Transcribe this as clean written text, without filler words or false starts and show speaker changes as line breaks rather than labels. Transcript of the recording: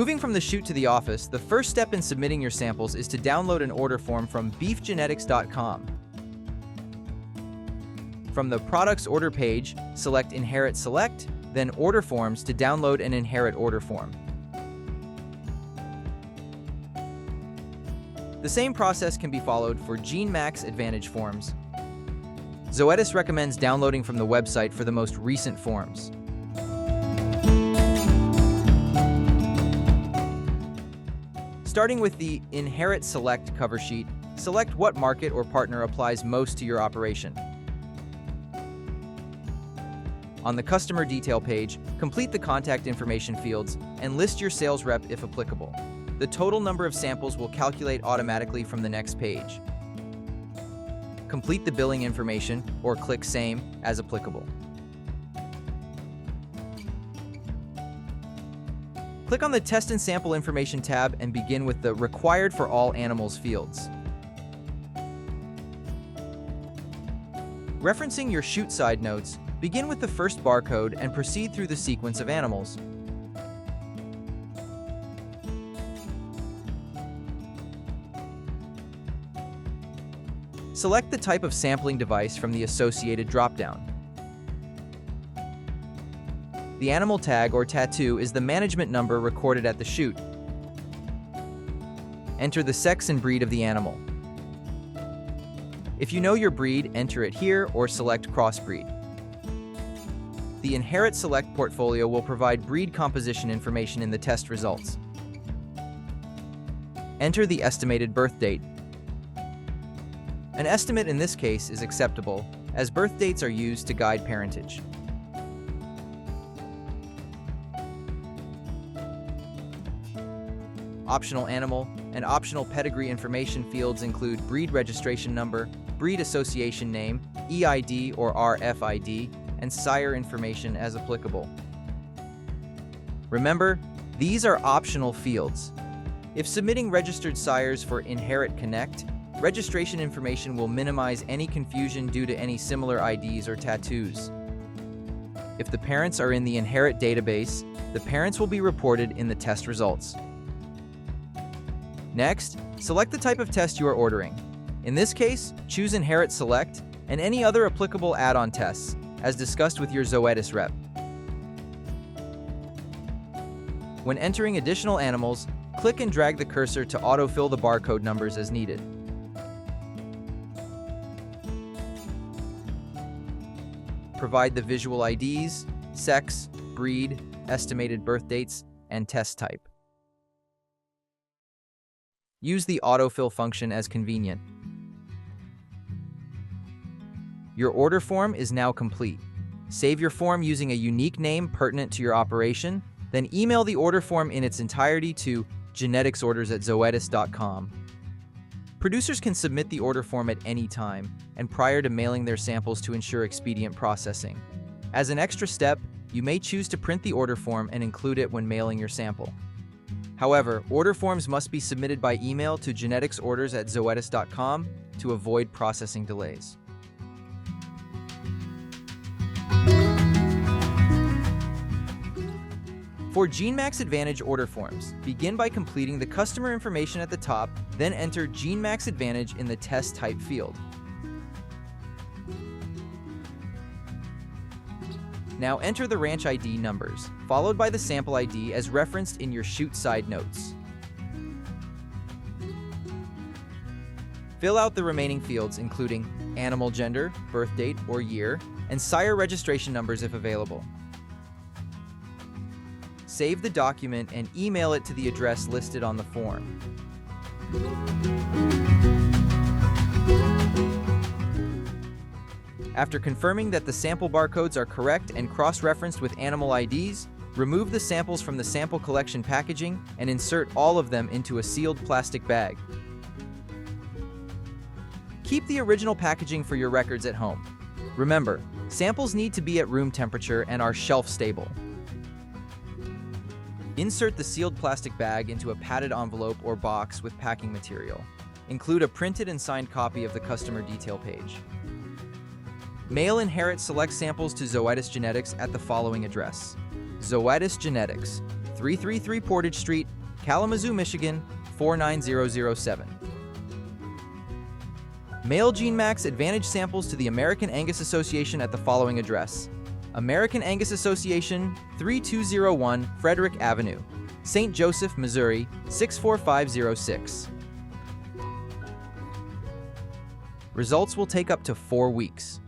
Moving from the chute to the office, the first step in submitting your samples is to download an order form from beefgenetics.com. From the Products Order page, select Inherit Select, then Order Forms to download an Inherit order form. The same process can be followed for GeneMax Advantage forms. Zoetis recommends downloading from the website for the most recent forms. Starting with the Inherit Select cover sheet, select what market or partner applies most to your operation. On the Customer Detail page, complete the contact information fields and list your sales rep if applicable. The total number of samples will calculate automatically from the next page. Complete the billing information or click Same as applicable. Click on the Test and Sample Information tab and begin with the Required for All Animals fields. Referencing your chute side notes, begin with the first barcode and proceed through the sequence of animals. Select the type of sampling device from the associated dropdown. The animal tag or tattoo is the management number recorded at the chute. Enter the sex and breed of the animal. If you know your breed, enter it here or select Crossbreed. The Inherit Select portfolio will provide breed composition information in the test results. Enter the estimated birth date. An estimate in this case is acceptable, as birth dates are used to guide parentage. Optional animal and optional pedigree information fields include breed registration number, breed association name, EID or RFID, and sire information as applicable. Remember, these are optional fields. If submitting registered sires for Inherit Connect, registration information will minimize any confusion due to any similar IDs or tattoos. If the parents are in the Inherit database, the parents will be reported in the test results. Next, select the type of test you are ordering. In this case, choose Inherit Select and any other applicable add-on tests, as discussed with your Zoetis rep. When entering additional animals, click and drag the cursor to autofill the barcode numbers as needed. Provide the visual IDs, sex, breed, estimated birth dates, and test type. Use the autofill function as convenient. Your order form is now complete. Save your form using a unique name pertinent to your operation, then email the order form in its entirety to geneticsorders@zoetis.com. Producers can submit the order form at any time and prior to mailing their samples to ensure expedient processing. As an extra step, you may choose to print the order form and include it when mailing your sample. However, order forms must be submitted by email to geneticsorders@zoetis.com to avoid processing delays. For GeneMax Advantage order forms, begin by completing the customer information at the top, then enter GeneMax Advantage in the test type field. Now enter the ranch ID numbers, followed by the sample ID as referenced in your chute side notes. Fill out the remaining fields including animal gender, birth date or year, and sire registration numbers if available. Save the document and email it to the address listed on the form. After confirming that the sample barcodes are correct and cross-referenced with animal IDs, remove the samples from the sample collection packaging and insert all of them into a sealed plastic bag. Keep the original packaging for your records at home. Remember, samples need to be at room temperature and are shelf-stable. Insert the sealed plastic bag into a padded envelope or box with packing material. Include a printed and signed copy of the customer detail page. Mail Inherit Select samples to Zoetis Genetics at the following address: Zoetis Genetics, 333 Portage Street, Kalamazoo, Michigan, 49007. Mail GeneMax Advantage samples to the American Angus Association at the following address: American Angus Association, 3201 Frederick Avenue, St. Joseph, Missouri, 64506. Results will take up to 4 weeks.